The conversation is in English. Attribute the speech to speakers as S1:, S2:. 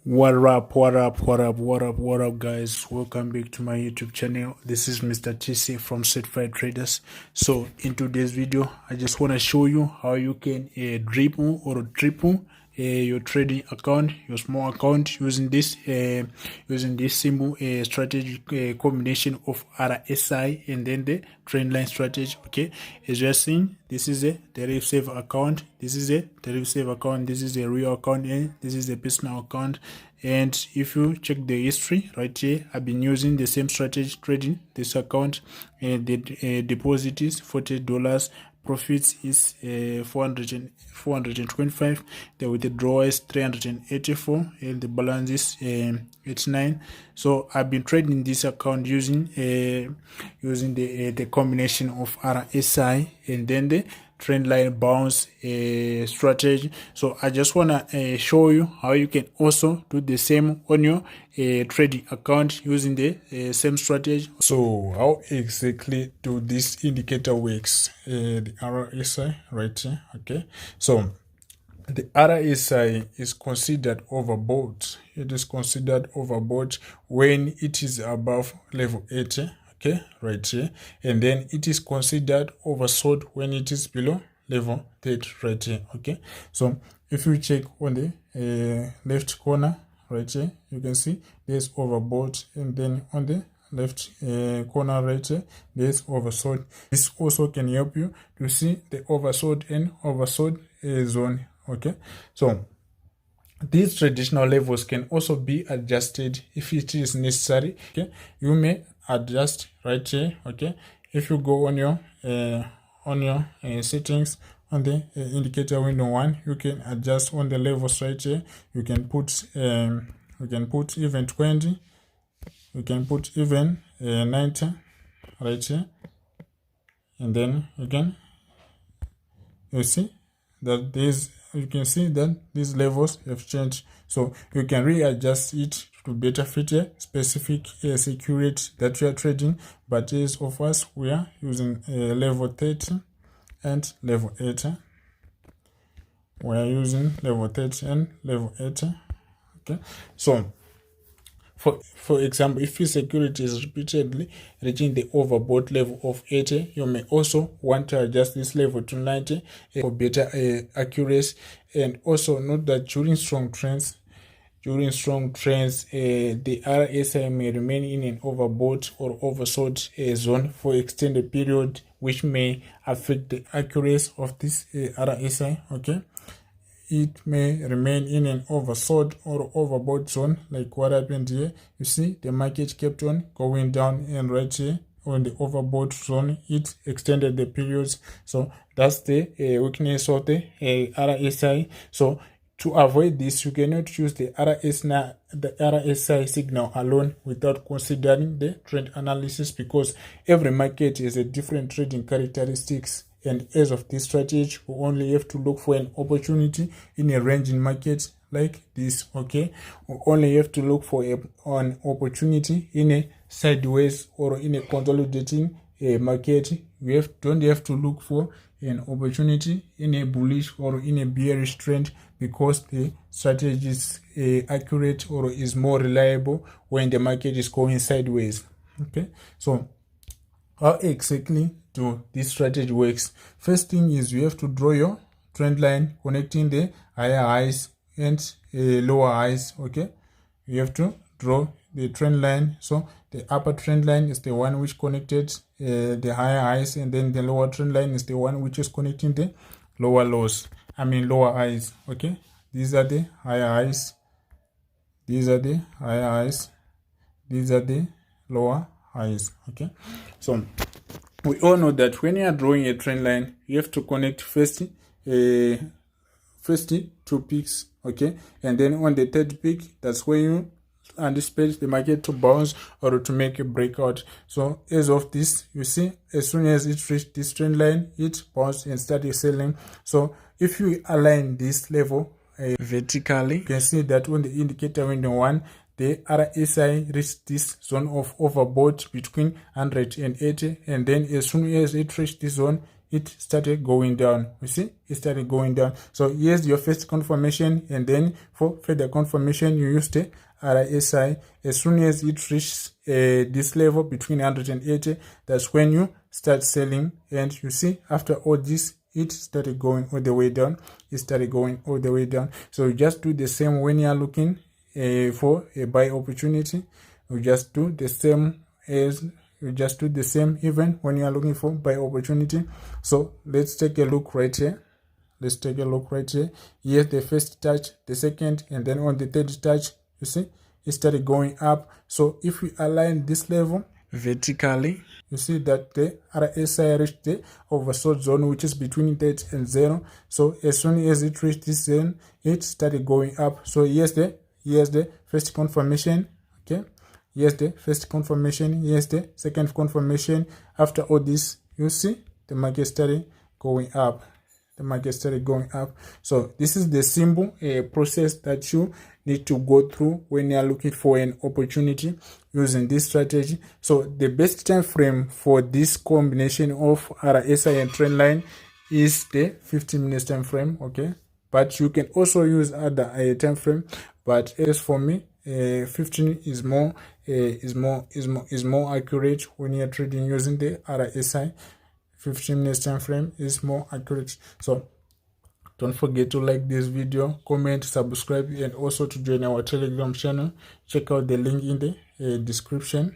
S1: What up, guys? Welcome back to my YouTube channel. This is Mr. TCee from Certified Traders. So in today's video, I just want to show you how you can dribble or triple your trading account, your small account, using this simple strategy combination of RSI and then the trend line strategy. Okay, as you are seeing, this is a derivative save account, this is a derivative save account, this is a real account, and this is a personal account. And if you check the history right here, I've been using the same strategy trading this account, and the deposit is $40, profits is 425, the withdrawal is 384, and the balance is 89. So I've been trading this account using the combination of RSI and then the trend line bounce strategy. So I just want to show you how you can also do the same on your trading account using the same strategy. So how exactly do this indicator works? The RSI right here. Okay, so the RSI is considered overbought. It is considered overbought when it is above level 80. Okay, right here, and then it is considered oversold when it is below level 30 right here. Okay, so if you check on the left corner right here, you can see there's overbought, and then on the left corner right here, there's oversold. This also can help you to see the oversold and oversold zone. Okay, so these traditional levels can also be adjusted if it is necessary. Okay, you may adjust right here. Okay, if you go on your settings on the indicator window 1, you can adjust on the levels right here. You can put even 20, you can put even 90 right here, and then again you see that you can see that these levels have changed, so you can readjust it to better fit a specific security that you are trading. But as of us, we are using level 30 and level 80. We are using level 30 and level 80. Okay, so for example, if your security is repeatedly reaching the overbought level of 80, you may also want to adjust this level to 90 for better accuracy. And also note that during strong trends, the RSI may remain in an overbought or oversold zone for extended period, which may affect the accuracy of this RSI. Okay, it may remain in an oversold or overbought zone, like what happened here. You see the market kept on going down, and right here on the overbought zone, it extended the periods. So that's the weakness of the RSI. So to avoid this, you cannot use the RSI signal alone without considering the trend analysis, because every market has a different trading characteristics. And as of this strategy, we only have to look for an opportunity in a ranging market like this. Okay, we only have to look for an opportunity in a sideways or in a consolidating market. We don't have to look for an opportunity in a bullish or in a bearish trend, because the strategy is accurate or is more reliable when the market is going sideways. Okay, so how exactly do this strategy works? First thing is you have to draw your trend line connecting the higher highs and lower highs. Okay, you have to draw the trend line. So the upper trend line is the one which connected the higher highs, and then the lower trend line is the one which is connecting the lower highs. Okay, these are the higher highs, these are the higher highs, these are the lower highs. Okay, so we all know that when you are drawing a trend line, you have to connect first 2 peaks. Okay, and then on the third peak, that's where you anticipate the market to bounce or to make a breakout. So as of this, you see, as soon as it reached this trend line, it bounced and started selling. So if you align this level vertically, you can see that on the indicator window 1, the RSI reached this zone of overbought between 100 and 80, and then as soon as it reached this zone, it started going down. You see, it started going down. So here's your first confirmation, and then for further confirmation, you use the RSI. As soon as it reaches this level between 180, that's when you start selling. And you see, after all this, it started going all the way down. It started going all the way down. So you just do the same when you are looking for a buy opportunity. You just do the same even when you are looking for buy opportunity. So let's take a look right here. Here's the first touch, the second, and then on the third touch, you see it started going up. So if we align this level vertically, you see that the RSI reached the oversold zone, which is between 30 and 0. So as soon as it reached this zone, it started going up. So here's the first confirmation. Okay, here's the first confirmation, here's the second confirmation. After all this, you see the market started going up. So this is the simple process that you need to go through when you are looking for an opportunity using this strategy. So the best time frame for this combination of RSI and trend line is the 15 minutes time frame. Okay, but you can also use other time frame, but as for me, 15 is more accurate when you're trading using the RSI. 15 minutes time frame is more accurate. So don't forget to like this video, comment, subscribe, and also to join our Telegram channel. Check out the link in the description.